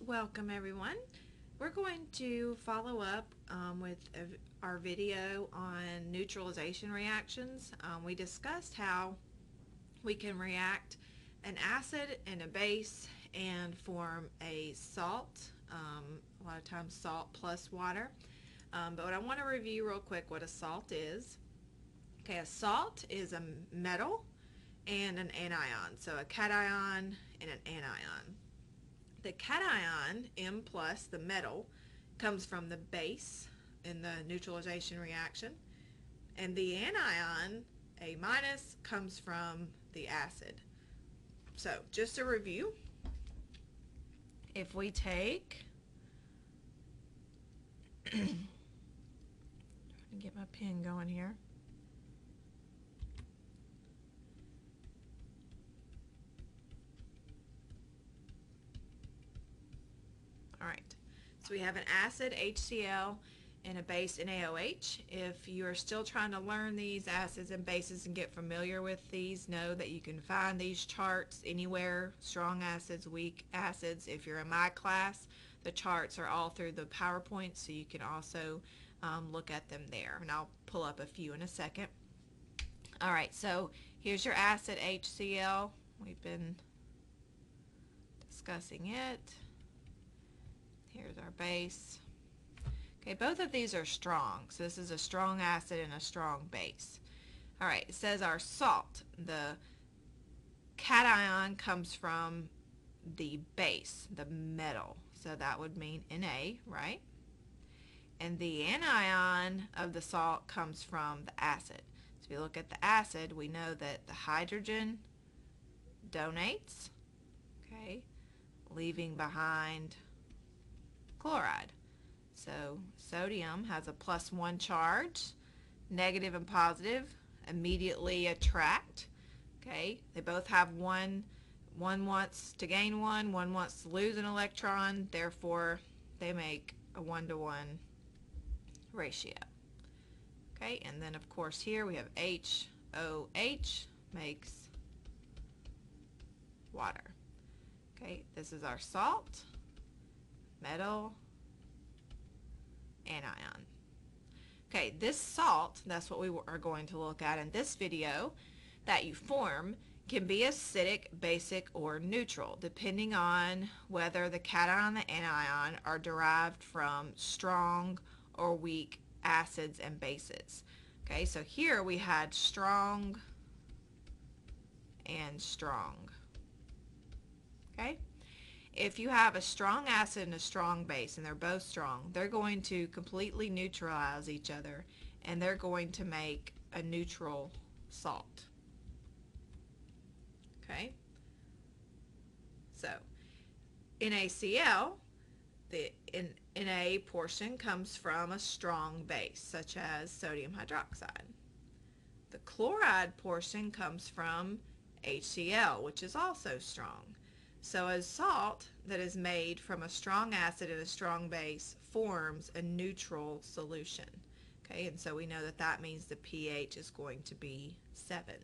Welcome everyone. We're going to follow up with our video on neutralization reactions. We discussed how we can react an acid and a base and form a salt, a lot of times salt plus water. But I want to review real quick what a salt is. Okay, a salt is a metal and an anion, so a cation and an anion. The cation, M+, the metal, comes from the base in the neutralization reaction, and the anion, A-, comes from the acid. So just a review, if we take, trying to get my pen going here. Alright, so we have an acid, HCl, and a base, NaOH. If you are still trying to learn these acids and bases and get familiar with these, know that you can find these charts anywhere, strong acids, weak acids. If you're in my class, the charts are all through the PowerPoint, so you can also look at them there. And I'll pull up a few in a second. Alright, so here's your acid, HCl. We've been discussing it. Here's our base. Okay, both of these are strong. So this is a strong acid and a strong base. Alright, it says our salt. The cation comes from the base, the metal. So that would mean Na, right? And the anion of the salt comes from the acid. So if you look at the acid, we know that the hydrogen donates, okay, leaving behind chloride. So sodium has a +1 charge. Negative and positive immediately attract. Okay, they both have one wants to gain one wants to lose an electron, therefore they make a 1-to-1 ratio. Okay, and then of course here we have HOH makes water. Okay, this is our salt, metal, anion. Okay, this salt, that's what we are going to look at in this video, that you form can be acidic, basic, or neutral, depending on whether the cation and the anion are derived from strong or weak acids and bases. Okay, so here we had strong and strong. Okay? If you have a strong acid and a strong base, and they're both strong, they're going to completely neutralize each other, and they're going to make a neutral salt. Okay? So, NaCl, the Na portion comes from a strong base, such as sodium hydroxide. The chloride portion comes from HCl, which is also strong. So a salt that is made from a strong acid and a strong base forms a neutral solution. Okay, and so we know that that means the pH is going to be 7.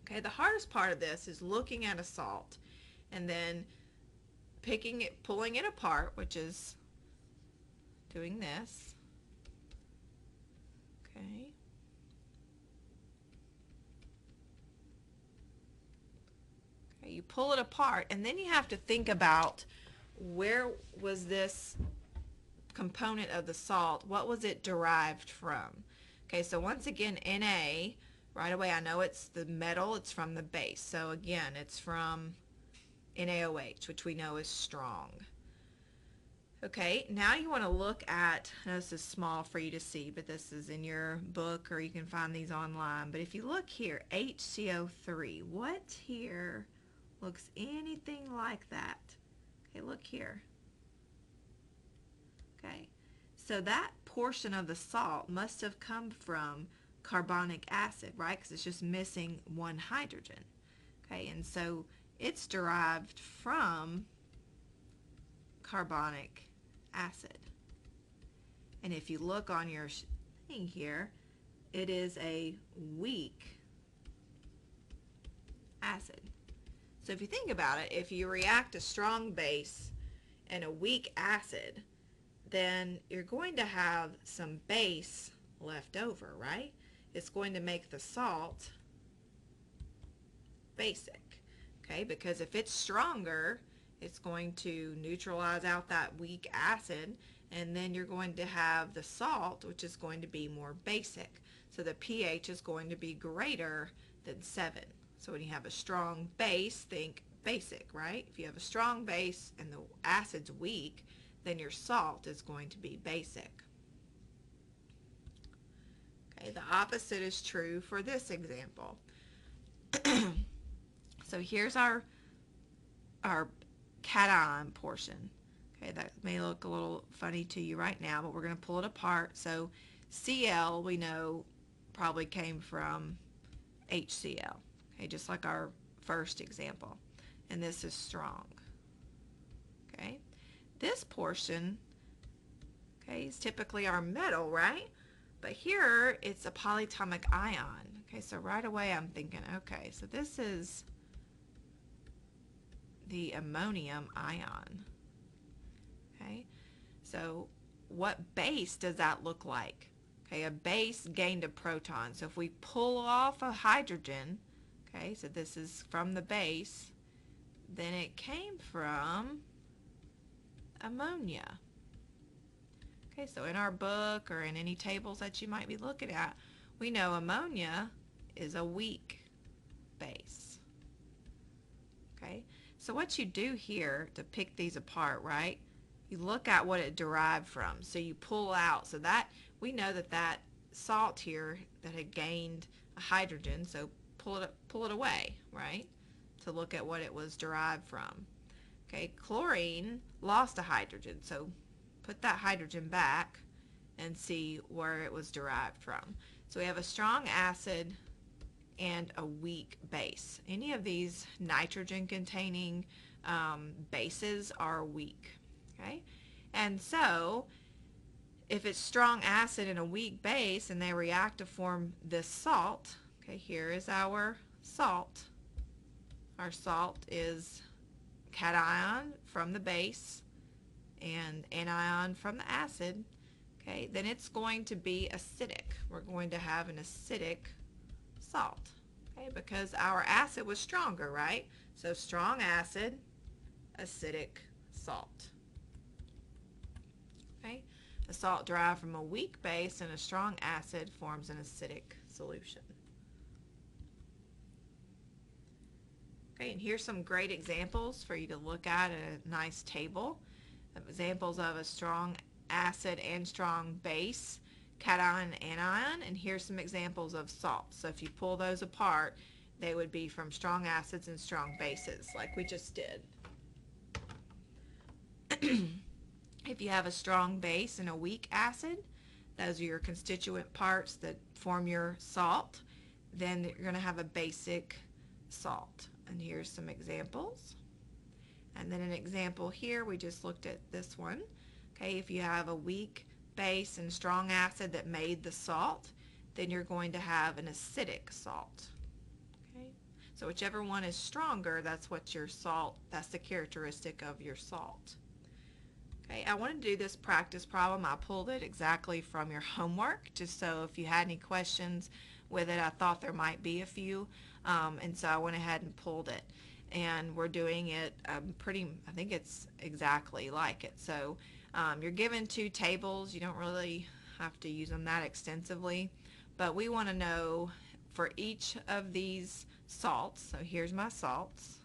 Okay, the hardest part of this is looking at a salt and then pulling it apart, which is doing this. Okay. You pull it apart, and then you have to think about where was this component of the salt, what was it derived from? Okay, so once again, Na, right away I know it's the metal, it's from the base. So again, it's from NaOH, which we know is strong. Okay, now you want to look at, now this is small for you to see, but this is in your book or you can find these online. But if you look here, HCO3, what here looks anything like that? Okay, look here. Okay, so that portion of the salt must have come from carbonic acid, right? Because it's just missing one hydrogen. Okay, and so it's derived from carbonic acid. And if you look on your thing here, it is a weak acid. So if you think about it, if you react a strong base and a weak acid, then you're going to have some base left over, right? It's going to make the salt basic, okay? Because if it's stronger, it's going to neutralize out that weak acid, and then you're going to have the salt, which is going to be more basic. So the pH is going to be greater than 7. So when you have a strong base, think basic, right? If you have a strong base and the acid's weak, then your salt is going to be basic. Okay, the opposite is true for this example. So here's our cation portion. Okay, that may look a little funny to you right now, but we're going to pull it apart. So Cl, we know, probably came from HCl, okay, just like our first example. And this is strong. Okay, this portion, okay, is typically our metal, right? But here it's a polyatomic ion. Okay, so right away I'm thinking, okay, so this is the ammonium ion. Okay, so what base does that look like? Okay, a base gained a proton. So if we pull off a hydrogen, okay, so this is from the base, then it came from ammonia. Okay, so in our book or in any tables that you might be looking at, we know ammonia is a weak base. Okay, so what you do here to pick these apart, right? You look at what it derived from. So you pull out, so that we know that that salt here that had gained a hydrogen, so pull it away, right? To look at what it was derived from. Okay, chlorine lost a hydrogen, so put that hydrogen back and see where it was derived from. So we have a strong acid and a weak base. Any of these nitrogen containing bases are weak. Okay, and so if it's strong acid and a weak base and they react to form this salt, okay, here is our salt. Our salt is cation from the base and anion from the acid, okay, then it's going to be acidic. We're going to have an acidic salt, okay, because our acid was stronger, right? So strong acid, acidic salt. Okay, a salt derived from a weak base and a strong acid forms an acidic solution. Okay, and here's some great examples for you to look at a nice table. Examples of a strong acid and strong base, cation, anion, and here's some examples of salts. So if you pull those apart, they would be from strong acids and strong bases, like we just did. If you have a strong base and a weak acid, those are your constituent parts that form your salt, then you're going to have a basic salt. And here's some examples. And then an example here, we just looked at this one. Okay, if you have a weak base and strong acid that made the salt, then you're going to have an acidic salt. Okay, so whichever one is stronger, that's what your salt, that's the characteristic of your salt. Okay, I wanted to do this practice problem. I pulled it exactly from your homework, just so if you had any questions with it, I thought there might be a few, and so I went ahead and pulled it. And we're doing it I think it's exactly like it. So you're given two tables. You don't really have to use them that extensively, but we want to know for each of these salts. So here's my salts.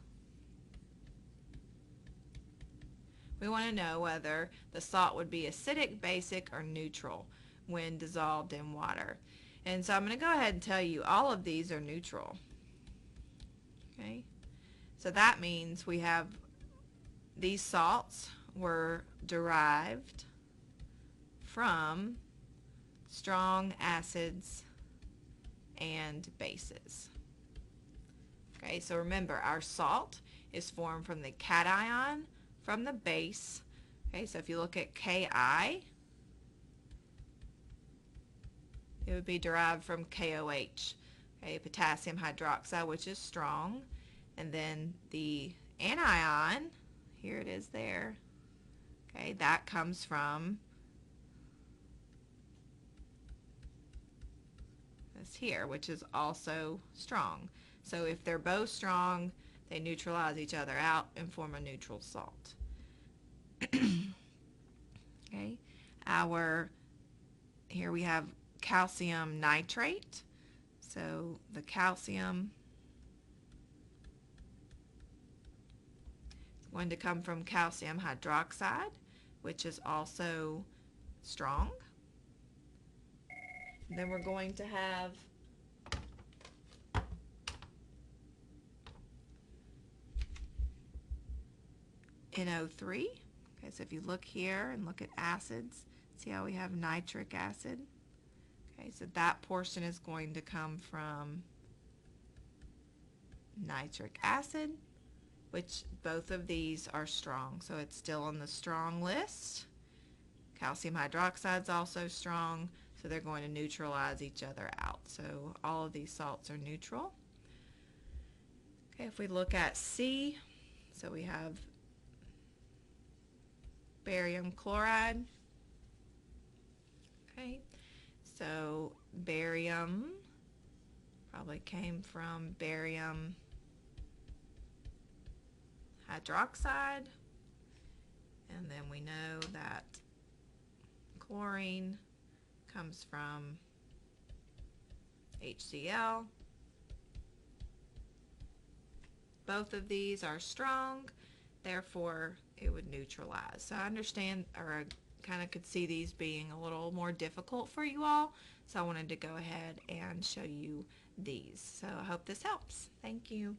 We want to know whether the salt would be acidic, basic, or neutral when dissolved in water. And so I'm going to go ahead and tell you all of these are neutral. Okay, so that means we have these salts were derived from strong acids and bases. Okay, so remember, our salt is formed from the cation from the base. Okay, so if you look at Ki, it would be derived from KOH, okay, potassium hydroxide, which is strong. And then the anion, here it is there, okay, that comes from this here, which is also strong. So if they're both strong, they neutralize each other out and form a neutral salt. Okay, here we have calcium nitrate. So the calcium is going to come from calcium hydroxide, which is also strong. And then we're going to have NO3. Okay, so if you look here and look at acids, see how we have nitric acid? Okay, so that portion is going to come from nitric acid, which both of these are strong. So it's still on the strong list. Calcium hydroxide is also strong, so they're going to neutralize each other out. So all of these salts are neutral. Okay, if we look at C, so we have barium chloride. Okay, so barium probably came from barium hydroxide, and then we know that chlorine comes from HCl. Both of these are strong, therefore it would neutralize. So I understand, or I kind of could see these being a little more difficult for you all, so I wanted to go ahead and show you these. So I hope this helps. Thank you.